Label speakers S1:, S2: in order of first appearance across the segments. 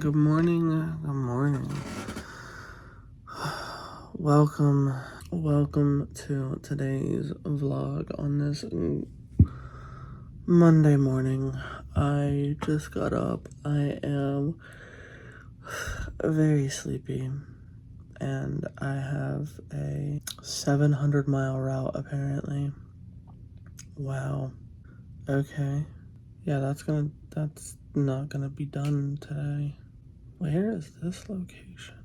S1: Good morning. Good morning. Welcome to today's vlog on this Monday morning. I just got up. I am very sleepy and I have a 700-mile route apparently. Wow. Okay. Yeah, that's not gonna be done today. Where is this location?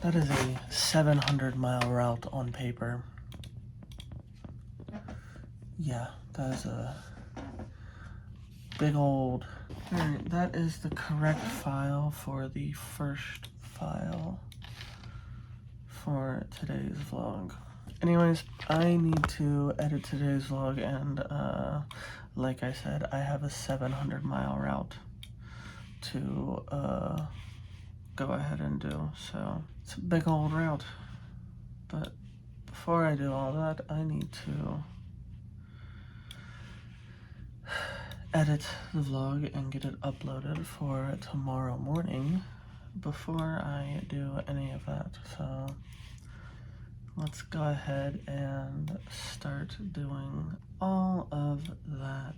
S1: That is a 700-mile route on paper. Yeah, that is a big old... Alright, that is the correct file for the first file for today's vlog. Anyways, I need to edit today's vlog and, like I said, I have a 700-mile route to, go ahead and do, so it's a big old route. But before I do all that, I need to edit the vlog and get it uploaded for tomorrow morning before I do any of that. So let's go ahead and start doing all of that.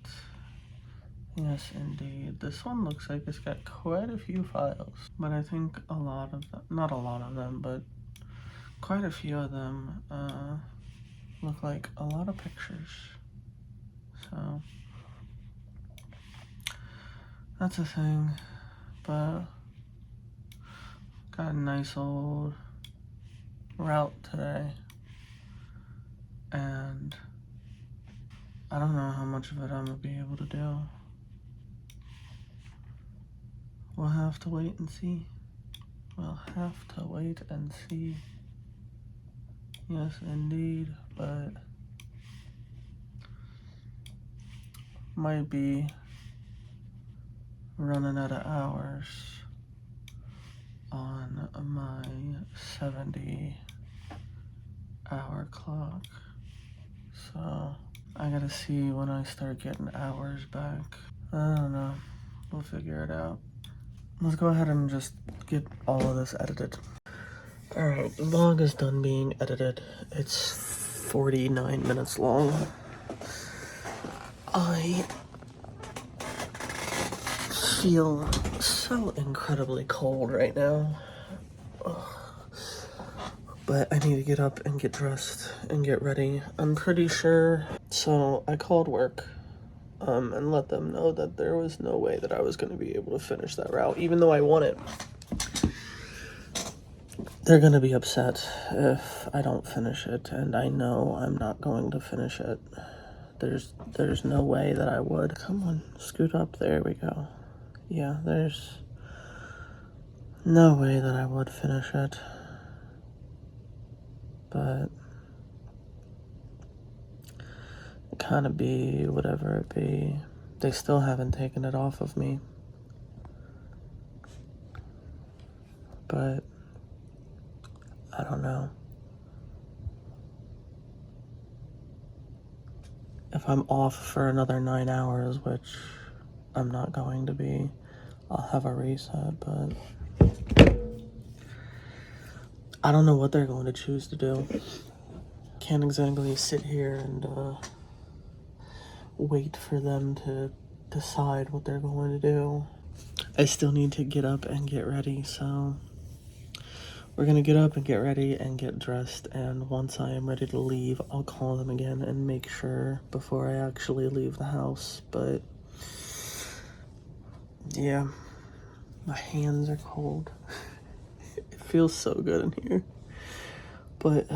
S1: Yes, indeed. This one looks like it's got quite a few files, but I think a lot of them, not a lot of them, but quite a few of them look like a lot of pictures. So that's a thing, but got a nice old route today, and I don't know how much of it I'm gonna be able to do. We'll have to wait and see. We'll have to wait and see. Yes, indeed, but might be running out of hours on my 70-hour clock. So I gotta see when I start getting hours back. I don't know. We'll figure it out. Let's go ahead and just get all of this edited. Alright, the vlog is done being edited. It's 49 minutes long. I feel so incredibly cold right now. Ugh. But I need to get up and get dressed and get ready. I'm pretty sure. So I called work and let them know that there was no way that I was going to be able to finish that route, even though I want it. They're going to be upset if I don't finish it, and I know I'm not going to finish it. There's no way that I would. Come on, scoot up. There we go. Yeah, there's no way that I would finish it. But it kind of be whatever it be. They still haven't taken it off of me. But I don't know. If I'm off for another 9 hours, which I'm not going to be, I'll have a reset, but I don't know what they're going to choose to do. Can't exactly sit here and wait for them to decide what they're going to do. I still need to get up and get ready, so we're gonna get up and get ready and get dressed, and once I am ready to leave, I'll call them again and make sure before I actually leave the house. But yeah, my hands are cold. It feels so good in here. But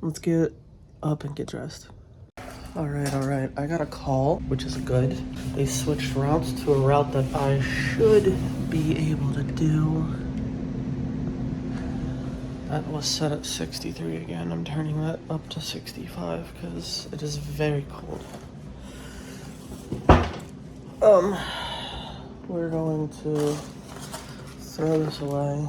S1: let's get up and get dressed. Alright, I got a call, which is good. They switched routes to a route that I should be able to do. That was set at 63 again. I'm turning that up to 65 because it is very cold. We're going to throw this away.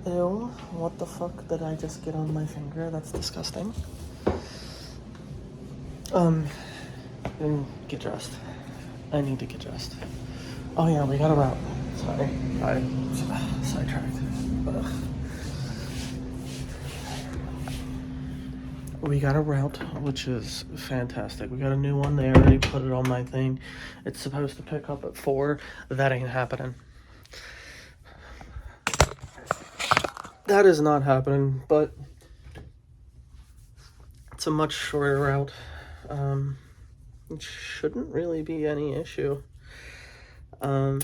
S1: Ew, what the fuck did I just get on my finger? That's disgusting. And get dressed. I need to get dressed. Oh yeah, we got a route. Sorry, I sidetracked. Ugh. We got a route, which is fantastic. We got a new one. They already put it on my thing. It's supposed to pick up at 4. That ain't happening. That is not happening, but it's a much shorter route. It shouldn't really be any issue. Now,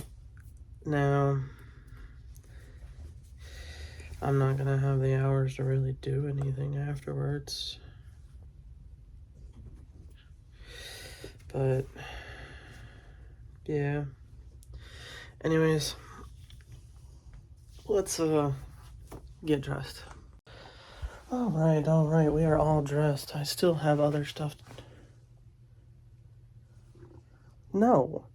S1: I'm not gonna have the hours to really do anything afterwards. But, yeah. Anyways, let's, get dressed. Alright, we are all dressed. I still have other stuff. No.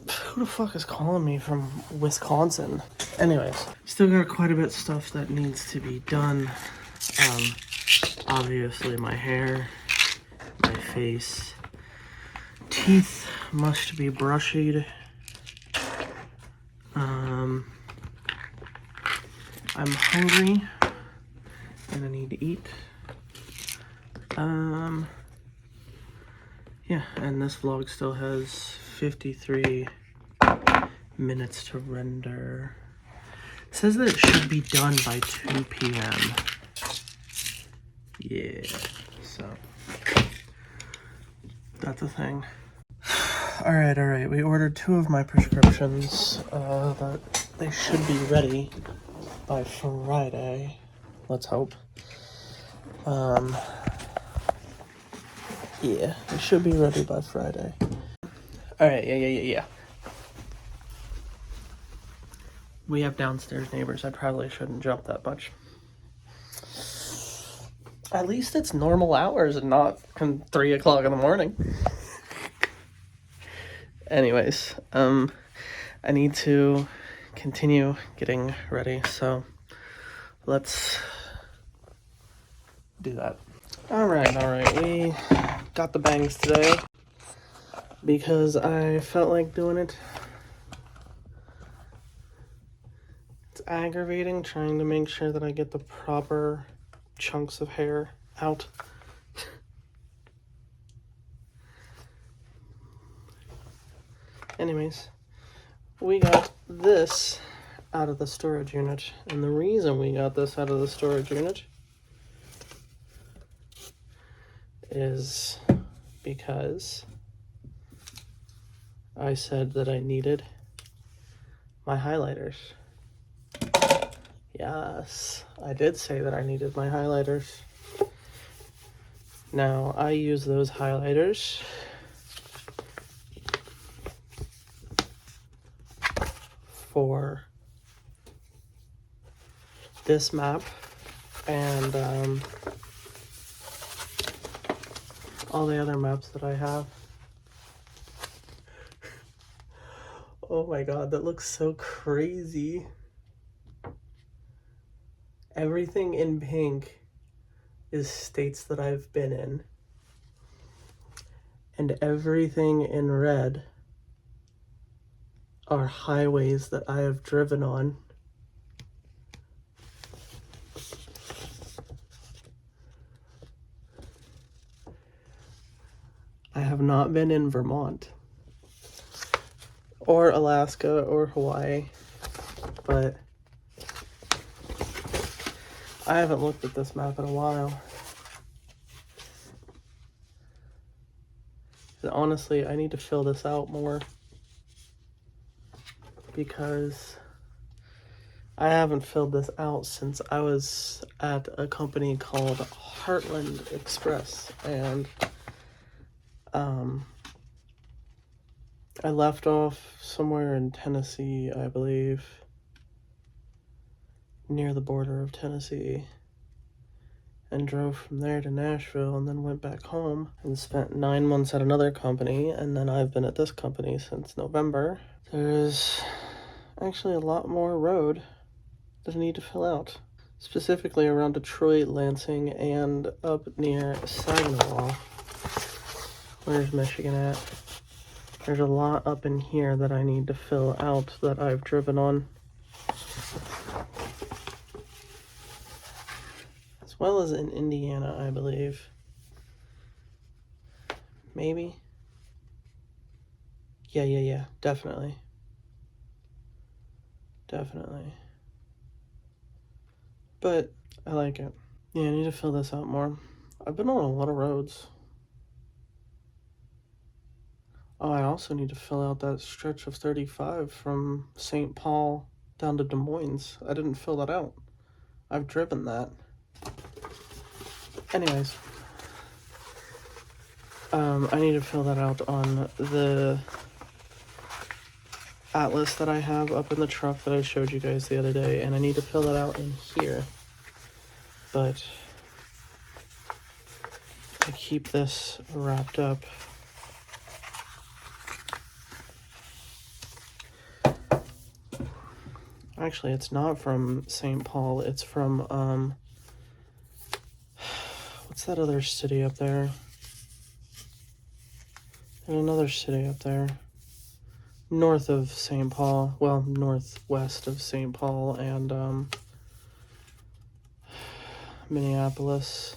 S1: Who the fuck is calling me from Wisconsin? Anyways, still got quite a bit of stuff that needs to be done. Obviously my hair, my face, teeth must be brushed. I'm hungry and I need to eat. Yeah, and this vlog still has 53 minutes to render. It says that it should be done by 2 p.m. Yeah, so that's a thing. Alright, we ordered 2 of my prescriptions, that they should be ready by Friday, let's hope. Yeah, it should be ready by Friday. Alright, yeah. We have downstairs neighbors. I probably shouldn't jump that much. At least it's normal hours and not 3 o'clock in the morning. Anyways, I need to continue getting ready, so let's do that. Alright, we got the bangs today because I felt like doing it. It's aggravating trying to make sure that I get the proper chunks of hair out. Anyways, we got this out of the storage unit, and the reason we got this out of the storage unit is because I said that I needed my highlighters. Yes, I did say that I needed my highlighters. Now, I use those highlighters for this map and all the other maps that I have. Oh my god, that looks so crazy. Everything in pink is states that I've been in. And everything in red are highways that I have driven on. I have not been in Vermont or Alaska or Hawaii, but I haven't looked at this map in a while. And honestly, I need to fill this out more because I haven't filled this out since I was at a company called Heartland Express, and I left off somewhere in Tennessee, I believe, near the border of Tennessee, and drove from there to Nashville, and then went back home and spent 9 months at another company, and then I've been at this company since November. There's actually a lot more road that I need to fill out. specifically around Detroit, Lansing, and up near Saginaw. Where's Michigan at? There's a lot up in here that I need to fill out that I've driven on. As well as in Indiana, I believe. Maybe? Yeah, definitely. Definitely. But I like it. Yeah, I need to fill this out more. I've been on a lot of roads. Oh, I also need to fill out that stretch of 35 from St. Paul down to Des Moines. I didn't fill that out. I've driven that. Anyways. I need to fill that out on the atlas that I have up in the truck that I showed you guys the other day, and I need to fill that out in here. But to keep this wrapped up, actually it's not from St. Paul, it's from what's that other city up there? There's another city up there north of St. Paul, well, northwest of St. Paul and Minneapolis.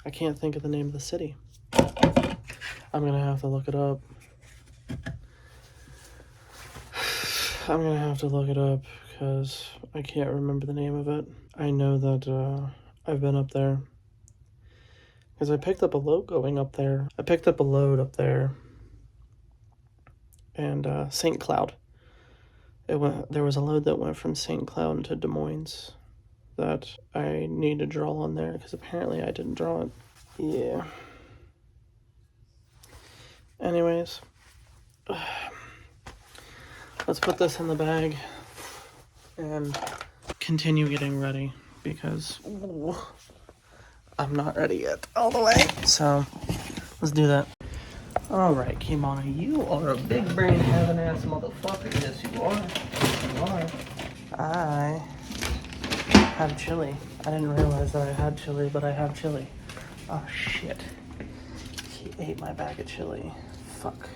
S1: I can't think of the name of the city. I'm gonna have to look it up. Because I can't remember the name of it. I know that I've been up there because I picked up a load going up there. I picked up a load up there, and St. Cloud. There was a load that went from St. Cloud to Des Moines that I need to draw on there because apparently I didn't draw it. Yeah. Anyways, let's put this in the bag and continue getting ready because I'm not ready yet all the way. So let's do that. All right, Kimona, you are a big brain having ass motherfucker. Yes, you are. You are. I have chili. I didn't realize that I had chili, but I have chili. Oh shit! He ate my bag of chili. Fuck.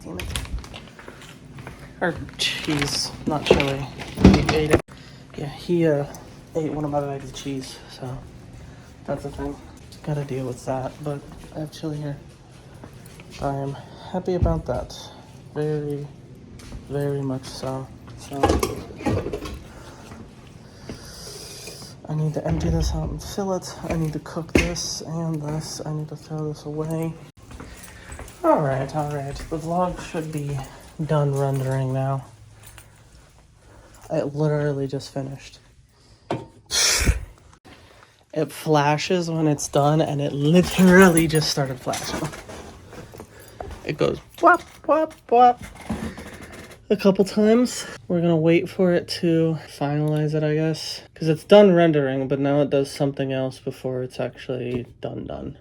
S1: Damn it. Or cheese, not chili. He ate it. Yeah, he ate one of my bags of cheese, so that's the thing. Gotta deal with that, but I have chili here. I am happy about that. Very, very much so. So I need to empty this out and fill it. I need to cook this and this. I need to throw this away. Alright. The vlog should be done rendering now. It literally just finished. It flashes when it's done, and it literally just started flashing. It goes whop, whop, whop a couple times. We're gonna wait for it to finalize it, I guess. Because it's done rendering, but now it does something else before it's actually done.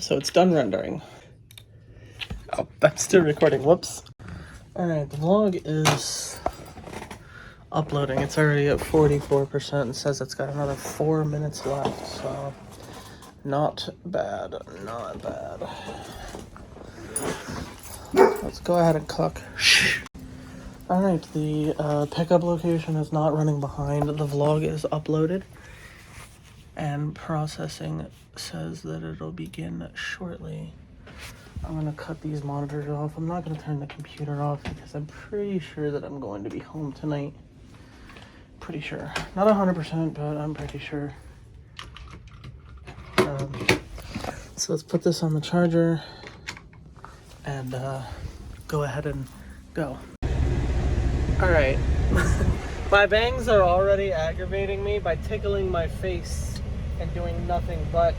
S1: So it's done rendering. Oh, that's still recording. Whoops. Alright, the vlog is uploading. It's already at 44%. It says it's got another 4 minutes left, so not bad. Let's go ahead and cook. Alright, the pickup location is not running behind. The vlog is uploaded, and processing says that it'll begin shortly. I'm gonna cut these monitors off. I'm not gonna turn the computer off because I'm pretty sure that I'm going to be home tonight. Pretty sure. Not 100%, but I'm pretty sure. So let's put this on the charger and go ahead and go. Alright. My bangs are already aggravating me by tickling my face and doing nothing but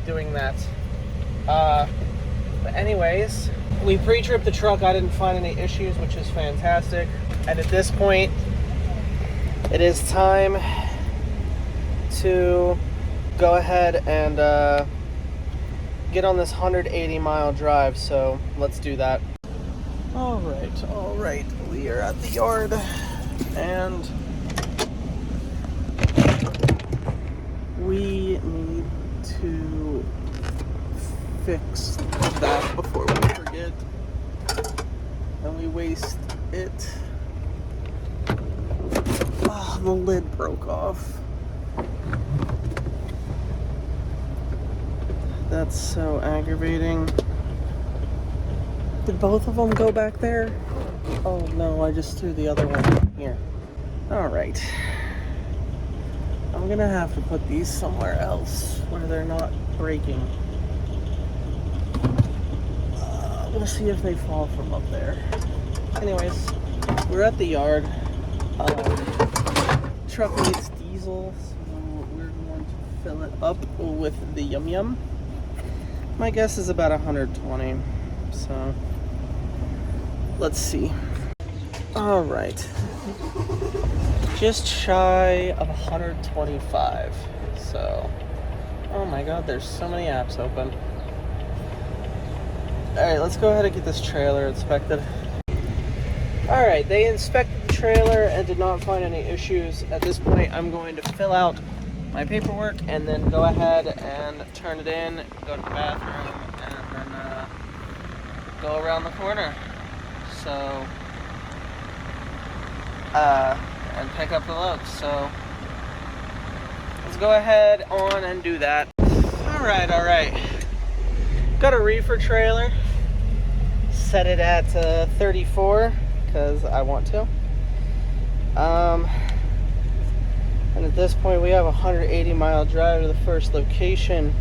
S1: doing that. But anyways, we pre-tripped the truck. I didn't find any issues, which is fantastic. And at this point, it is time to go ahead and get on this 180-mile drive, so let's do that. All right. We are at the yard, and to fix that before we forget and we waste it. Oh, the lid broke off. That's so aggravating. Did both of them go back there? Oh no, I just threw the other one here. Alright. I'm gonna have to put these somewhere else where they're not breaking. We'll see if they fall from up there. Anyways, we're at the yard. Truck needs diesel, so we're going to fill it up with the Yum Yum. My guess is about 120, so let's see. Alright, just shy of 125, so, oh my god, there's so many apps open. Alright, let's go ahead and get this trailer inspected. Alright, they inspected the trailer and did not find any issues. At this point, I'm going to fill out my paperwork and then go ahead and turn it in, go to the bathroom, and then go around the corner. So, and pick up the load. So, let's go ahead on and do that. Alright. Got a reefer trailer. Set it at 34 because I want to. And at this point we have a 180-mile drive to the first location.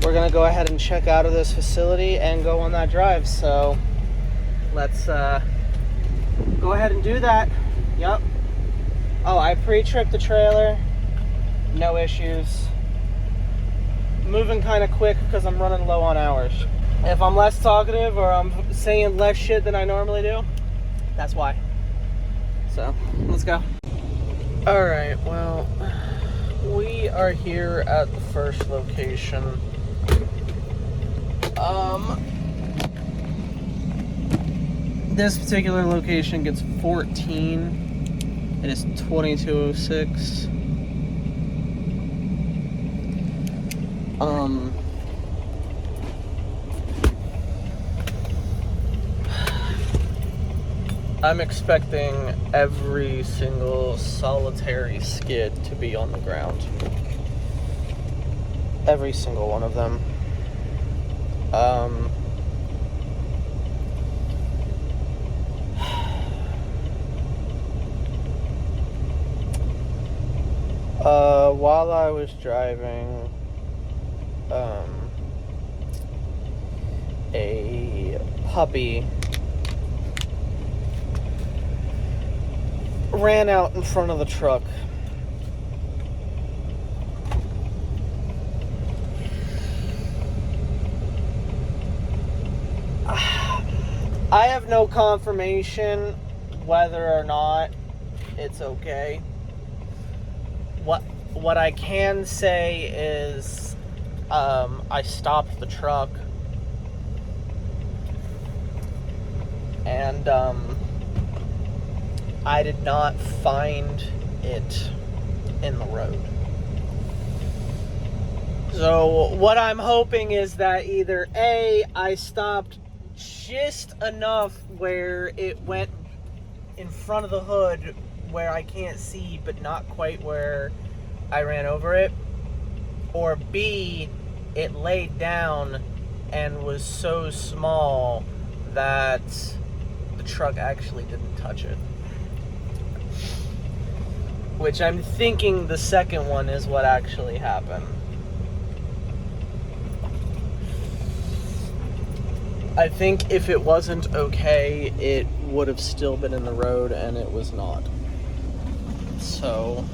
S1: We're gonna go ahead and check out of this facility and go on that drive. So let's go ahead and do that. Yep. Oh, I pre-tripped the trailer. No issues. Moving kind of quick because I'm running low on hours. If I'm less talkative or I'm saying less shit than I normally do, that's why. So, let's go. Alright, well, we are here at the first location. This particular location gets 14. It is 2206. I'm expecting every single solitary skid to be on the ground. Every single one of them. While I was driving, a puppy ran out in front of the truck. I have no confirmation whether or not it's okay. What I can say is I stopped the truck and I did not find it in the road. So what I'm hoping is that either A, I stopped just enough where it went in front of the hood where I can't see, but not quite where I ran over it, or B, it laid down and was so small that the truck actually didn't touch it. Which I'm thinking the second one is what actually happened. I think if it wasn't okay, it would have still been in the road, and it was not. So,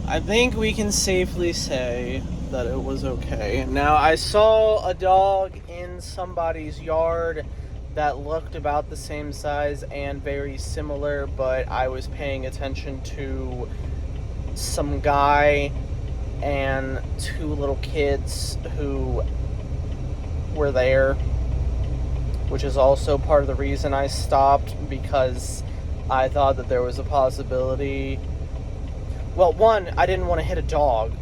S1: I think we can safely say that it was okay. Now, I saw a dog in somebody's yard that looked about the same size and very similar, but I was paying attention to some guy and two little kids who were there, which is also part of the reason I stopped, because I thought that there was a possibility Well, one, I didn't want to hit a dog.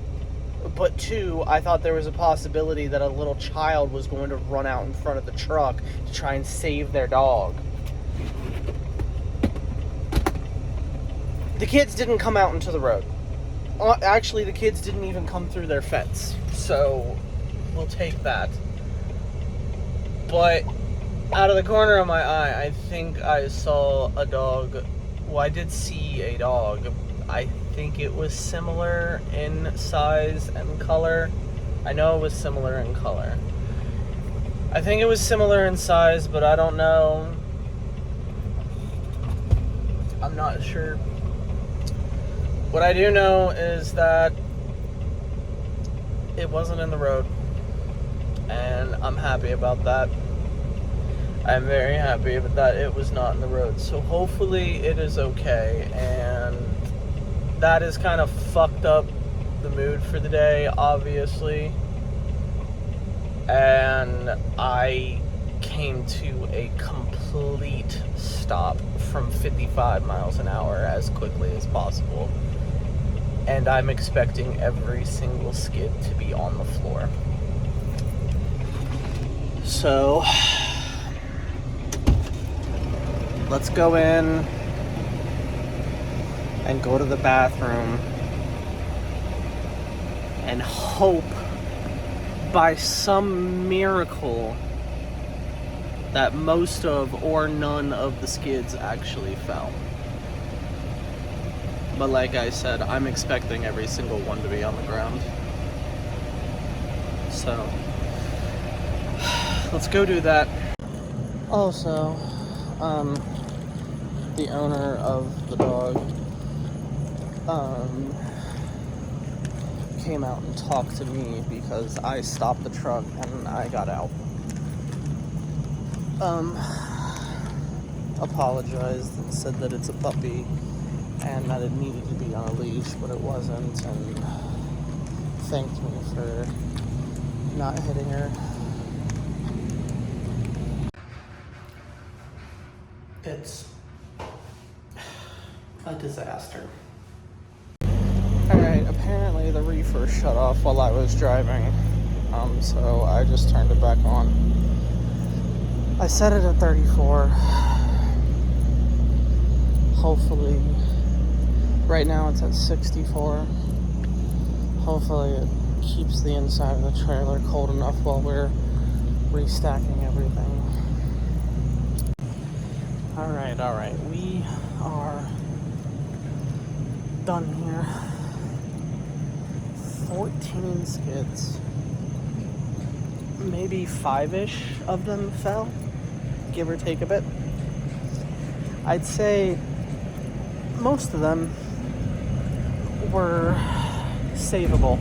S1: But two, I thought there was a possibility that a little child was going to run out in front of the truck to try and save their dog. The kids didn't come out into the road. Actually, the kids didn't even come through their fence. So, we'll take that. But, out of the corner of my eye, I think I saw a dog. Well, I did see a dog. I think it was similar in size and color. I know it was similar in color. I think it was similar in size, but I don't know. I'm not sure. What I do know is that it wasn't in the road, and I'm happy about that. I'm very happy that it was not in the road. So hopefully it is okay, and that has kind of fucked up the mood for the day, obviously. And I came to a complete stop from 55 miles an hour as quickly as possible. And I'm expecting every single skid to be on the floor. So, let's go in and go to the bathroom and hope by some miracle that most of or none of the skids actually fell. But like I said, I'm expecting every single one to be on the ground. So, let's go do that. Also, the owner of the dog came out and talked to me because I stopped the truck and I got out. Apologized and said that it's a puppy and that it needed to be on a leash, but it wasn't, and thanked me for not hitting her. It's a disaster. Alright, apparently the reefer shut off while I was driving, so I just turned it back on. I set it at 34. Hopefully, right now it's at 64. Hopefully it keeps the inside of the trailer cold enough while we're restacking everything. Alright, we are done here. 14 skids. Maybe 5-ish of them fell, give or take a bit. I'd say most of them were savable.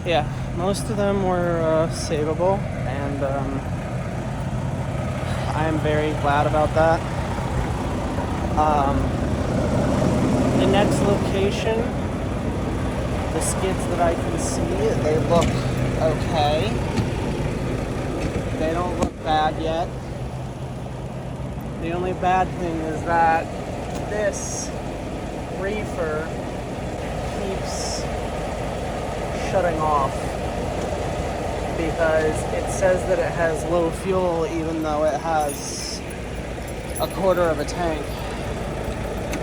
S1: Yeah, most of them were savable, and I am very glad about that. The next location, the skids that I can see, they look okay. They don't look bad yet. The only bad thing is that this reefer keeps shutting off because it says that it has low fuel even though it has a quarter of a tank,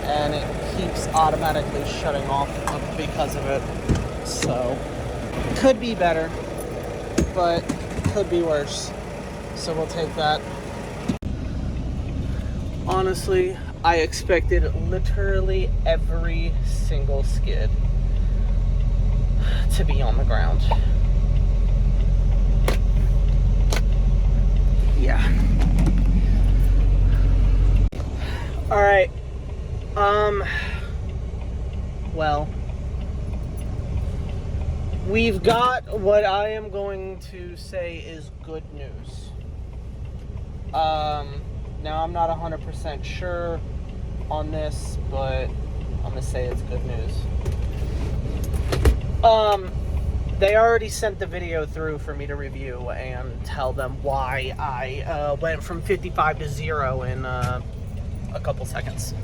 S1: and it keeps automatically shutting off because of it. So, could be better, but could be worse. So we'll take that. Honestly, I expected literally every single skid to be on the ground. Yeah. Alright. Well, we've got what I am going to say is good news. Now I'm not 100% sure on this, but I'm gonna say it's good news. They already sent the video through for me to review and tell them why I went from 55 to 0 in a couple seconds.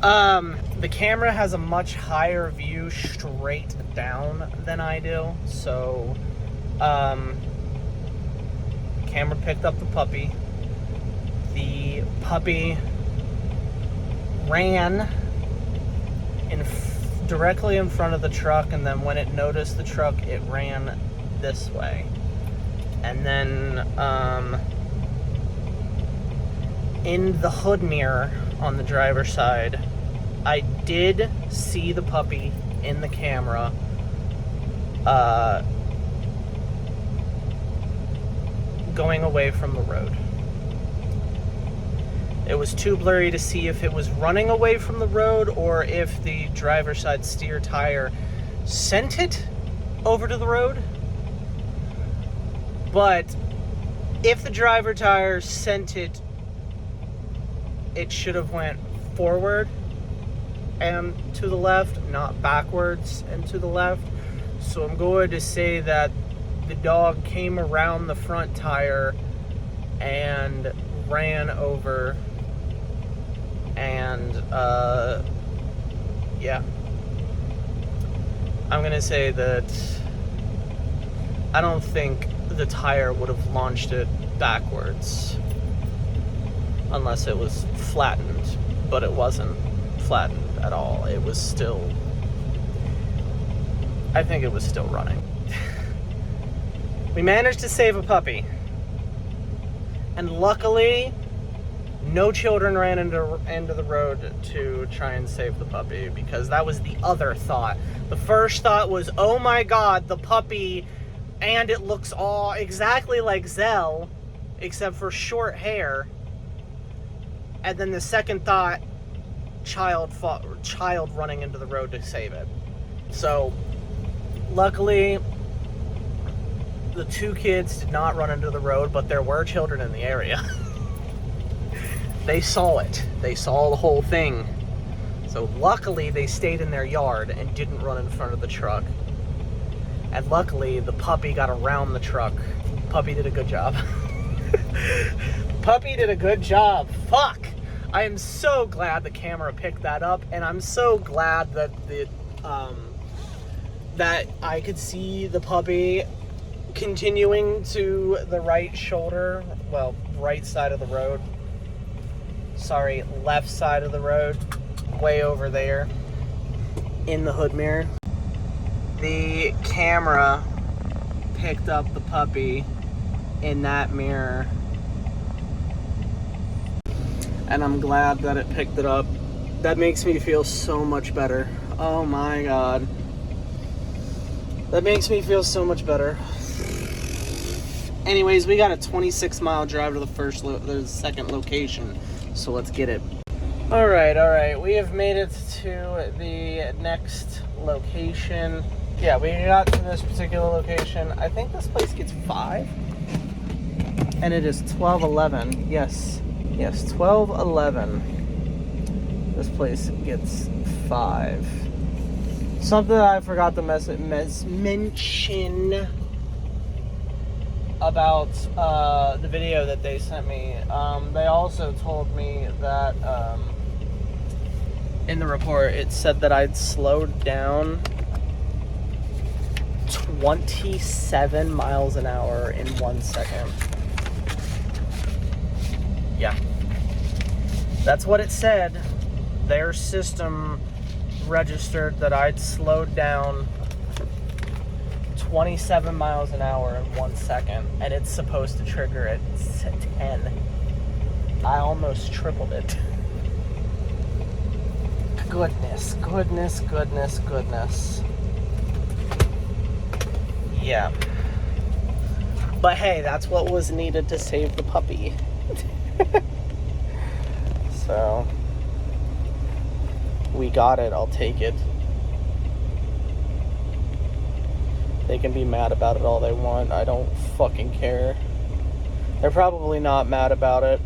S1: The camera has a much higher view straight down than I do, so camera picked up the puppy. The puppy ran directly in front of the truck, and then when it noticed the truck, it ran this way. And then in the hood mirror on the driver's side, I did see the puppy in the camera going away from the road. It was too blurry to see if it was running away from the road or if the driver's side steer tire sent it over to the road. But if the driver tire sent it, it should have went forward and to the left, not backwards and to the left. So I'm going to say that the dog came around the front tire and ran over, and yeah. I'm gonna say that I don't think the tire would have launched it backwards unless it was flattened, but it wasn't flattened at all. It was still, I think it was still running. We managed to save a puppy, and luckily no children ran into the road to try and save the puppy, because that was the other thought. The first thought was, oh my god, the puppy, and it looks all exactly like Zell except for short hair. And then the second thought, child running into the road to save it. So luckily the two kids did not run into the road, but there were children in the area. They saw it. They saw the whole thing. So luckily they stayed in their yard and didn't run in front of the truck. And luckily the puppy got around the truck. Puppy did a good job. Puppy did a good job. Fuck! I am so glad the camera picked that up, and I'm so glad that that I could see the puppy continuing to the right shoulder, well, right side of the road. Sorry, left side of the road, way over there in the hood mirror. The camera picked up the puppy in that mirror, and I'm glad that it picked it up. That makes me feel so much better. Oh my god. That makes me feel so much better. Anyways, we got a 26-mile drive to the second location, so let's get it. All right. We have made it to the next location. Yeah, we got to this particular location. I think this place gets 5, and it is 12:11. Yes, 12:11. This place gets 5. Something that I forgot to mention about the video that they sent me. They also told me that in the report it said that I'd slowed down 27 miles an hour in 1 second. Yeah. That's what it said. Their system registered that I'd slowed down 27 miles an hour in 1 second, and it's supposed to trigger at 10. I almost tripled it. Goodness. Yeah. But hey, that's what was needed to save the puppy. So, we got it. I'll take it. They can be mad about it all they want. I don't fucking care. They're probably not mad about it.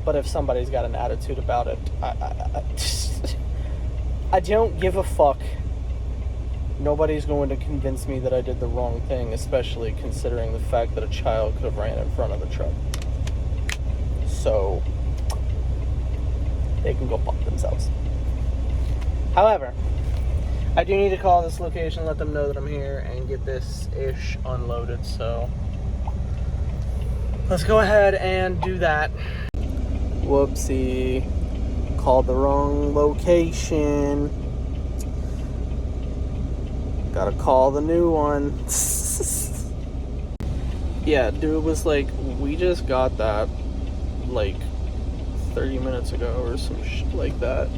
S1: But if somebody's got an attitude about it, I don't give a fuck. Nobody's going to convince me that I did the wrong thing, especially considering the fact that a child could have ran in front of the truck. So, they can go fuck themselves. However, I do need to call this location, let them know that I'm here, and get this ish unloaded. So let's go ahead and do that. Whoopsie. Called the wrong location. Gotta call the new one. Yeah, dude was like, we just got that like 30 minutes ago or some shit like that.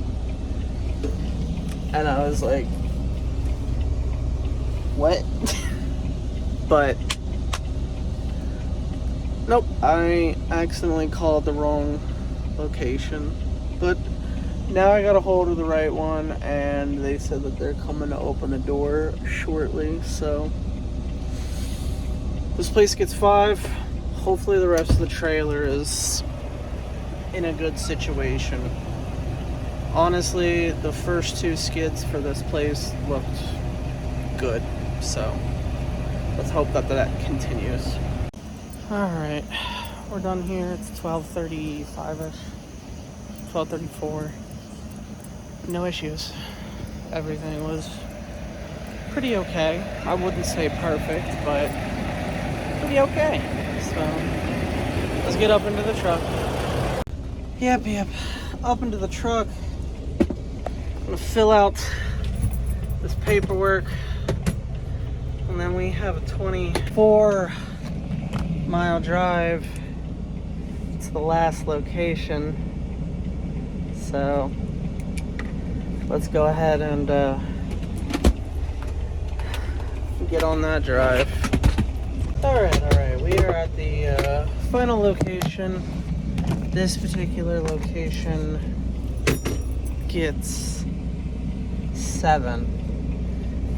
S1: And I was like, what? But nope, I accidentally called the wrong location. But now I got a hold of the right one, and they said that they're coming to open the door shortly. So this place gets 5. Hopefully the rest of the trailer is in a good situation. Honestly, the first 2 skids for this place looked good, so let's hope that that continues. Alright, we're done here. It's 12:35ish, 12:34. No issues. Everything was pretty okay. I wouldn't say perfect, but pretty okay. So let's get up into the truck. Yep, up into the truck. I'm gonna fill out this paperwork, and then we have a 24-mile drive to the last location. So let's go ahead and get on that drive. Alright, we are at the final location. This particular location gets 7,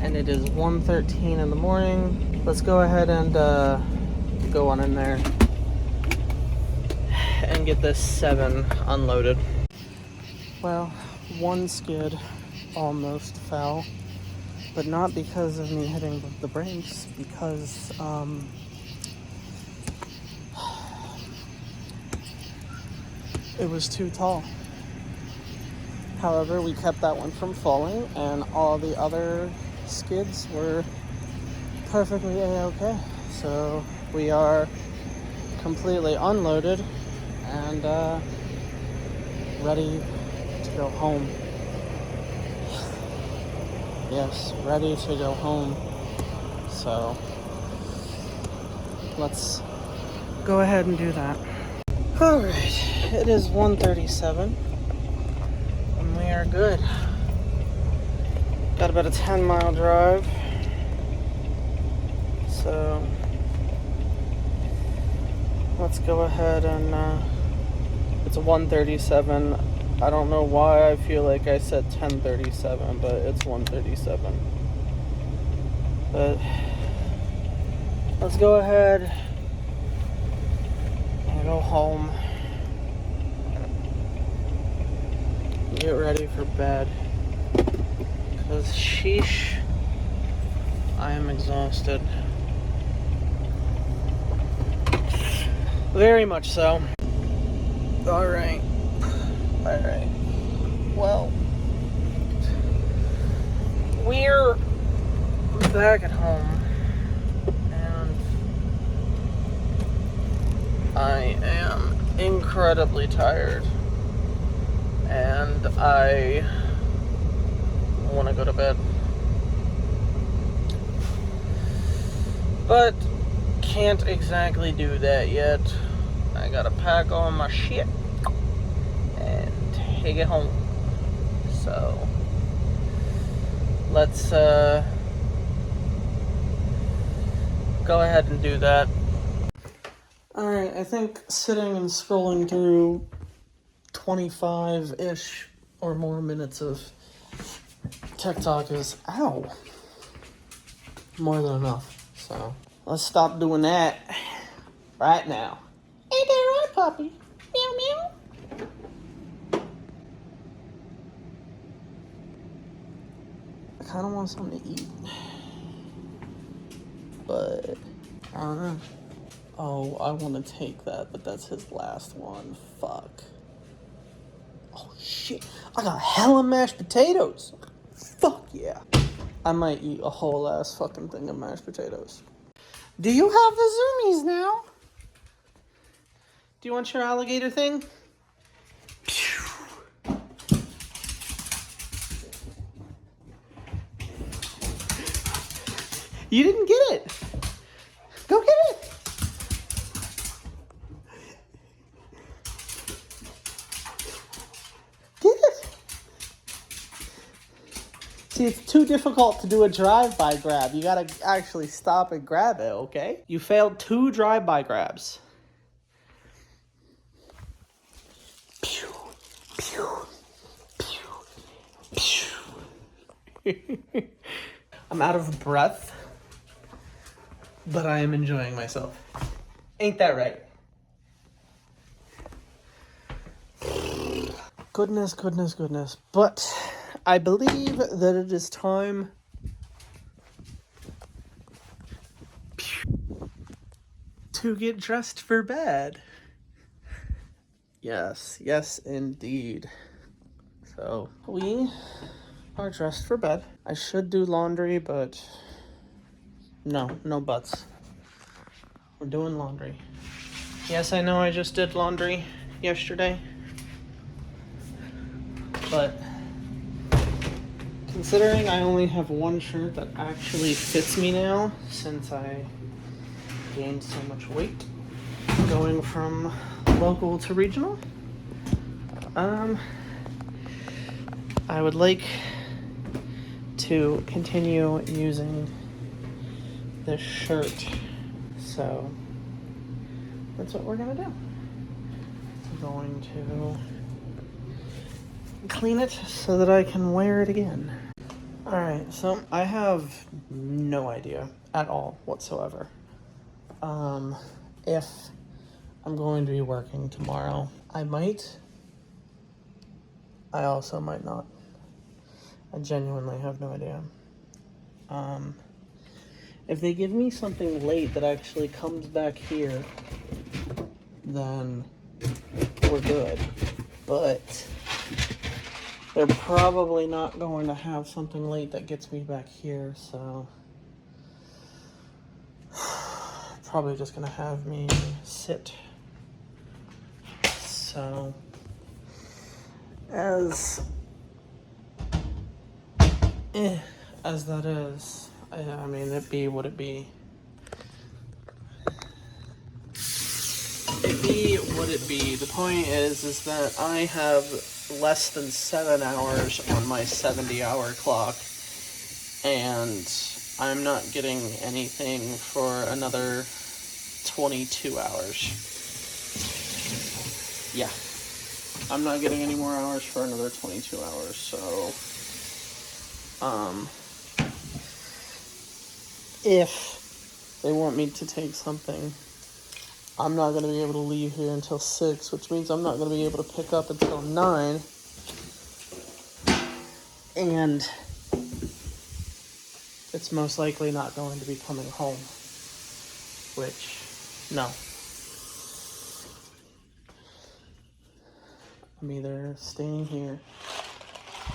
S1: and it is 1:13 in the morning. Let's go ahead and go on in there and get this 7 unloaded. Well, one skid almost fell, but not because of me hitting the brakes, because it was too tall. However, we kept that one from falling, and all the other skids were perfectly a-okay. So we are completely unloaded and ready to go home. Yes, ready to go home. So let's go ahead and do that. Alright, it is 1:37 and we are good. Got about a 10-mile drive. So let's go ahead and it's 1:37. I don't know why I feel like I said 10:37, but it's 1:37. But let's go ahead and go home. Get ready for bed. Because sheesh, I am exhausted. Very much so. Alright. Well, we're back at home, and I am incredibly tired, and I want to go to bed. But can't exactly do that yet. I gotta pack all my shit and take it home. So let's go ahead and do that. Alright, I think sitting and scrolling through 25-ish or more minutes of TikTok is, more than enough. So let's stop doing that right now. Ain't that right, puppy? Meow meow. I kind of want something to eat, but I don't know. Oh, I want to take that, but that's his last one. Fuck. Oh shit. shit. I got hella mashed potatoes. Fuck yeah. I might eat a whole ass fucking thing of mashed potatoes. Do you have the zoomies now? Do you want your alligator thing? You didn't get it. Go get it. Get it. See, it's too difficult to do a drive-by grab. You gotta actually stop and grab it, okay? You failed 2 drive-by grabs. Pew, pew, pew, pew. I'm out of breath, but I am enjoying myself. Ain't that right? Goodness, goodness, goodness. But I believe that it is time to get dressed for bed. Yes, yes, indeed. So we are dressed for bed. I should do laundry, but no buts. We're doing laundry. Yes, I know I just did laundry yesterday, but considering I only have one shirt that actually fits me now, since I gained so much weight going from local to regional, I would like to continue using this shirt, so that's what we're gonna do. I'm going to clean it so that I can wear it again. Alright, so I have no idea at all whatsoever if I'm going to be working tomorrow. I might. I also might not. I genuinely have no idea. If they give me something late that actually comes back here, then we're good. But they're probably not going to have something late that gets me back here, so probably just gonna have me sit. So as that is, I mean, it be what it be. It be what it be. The point is that I have less than 7 hours on my 70-hour clock, and I'm not getting anything for another 22 hours. Yeah. I'm not getting any more hours for another 22 hours, so if they want me to take something, I'm not going to be able to leave here until 6, which means I'm not going to be able to pick up until 9. And it's most likely not going to be coming home. Which, no. I'm either staying here,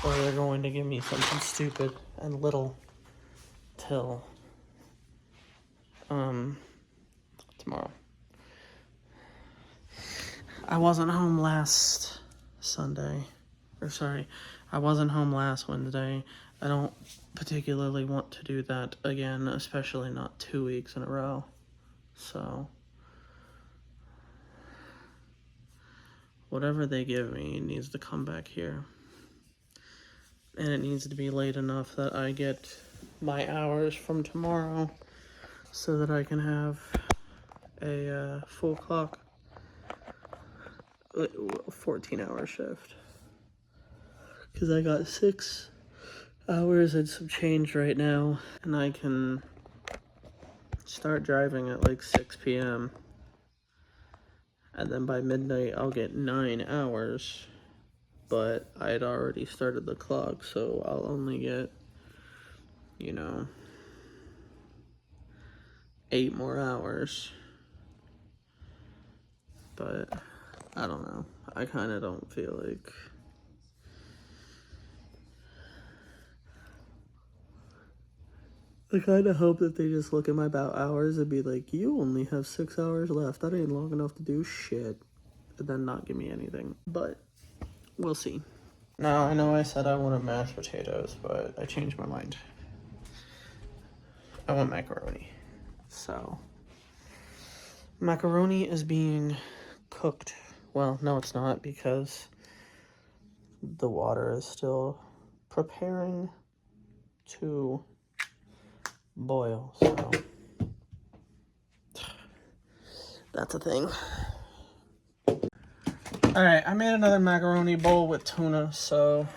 S1: or they're going to give me something stupid and little till tomorrow. I wasn't home last Sunday. I wasn't home last Wednesday. I don't particularly want to do that again, especially not 2 weeks in a row. So whatever they give me needs to come back here. And it needs to be late enough that I get my hours from tomorrow so that I can have a full clock 14-hour shift. Because I got 6 hours and some change right now, and I can start driving at like 6 p.m. and then by midnight I'll get 9 hours, but I'd already started the clock, so I'll only get, 8 more hours. But I don't know. I kind of don't feel like I kind of hope that they just look at my about hours and be like, you only have 6 hours left. That ain't long enough to do shit. And then not give me anything. But we'll see. Now, I know I said I wanted mashed potatoes, but I changed my mind. I want macaroni. So, macaroni is being cooked. Well, no, it's not, because the water is still preparing to boil. So, that's a thing. Alright, I made another macaroni bowl with tuna, so,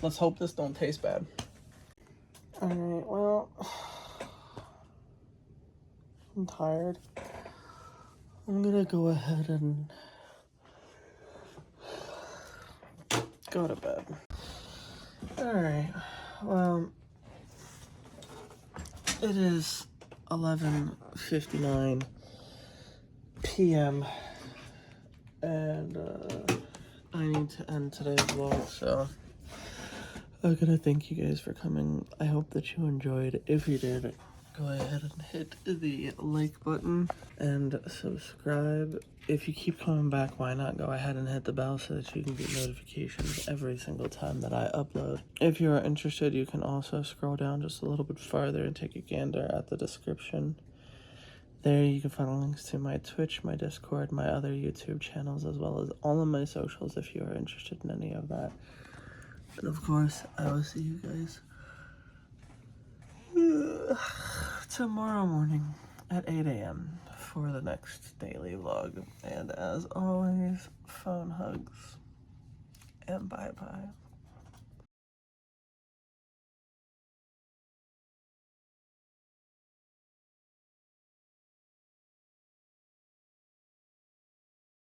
S1: let's hope this don't taste bad. Alright, well, I'm tired. I'm gonna go ahead and go to bed. Alright, well, it is 11:59 p.m. and I need to end today's vlog, so I'm gonna thank you guys for coming. I hope that you enjoyed. If you did, go ahead and hit the like button and subscribe. If you keep coming back, why not go ahead and hit the bell so that you can get notifications every single time that I upload. If you are interested, you can also scroll down just a little bit farther and take a gander at the description. There you can find links to my Twitch, my Discord, my other YouTube channels, as well as all of my socials if you are interested in any of that. And of course, I will see you guys tomorrow morning at 8 a.m. for the next daily vlog. And as always, phone hugs and bye-bye.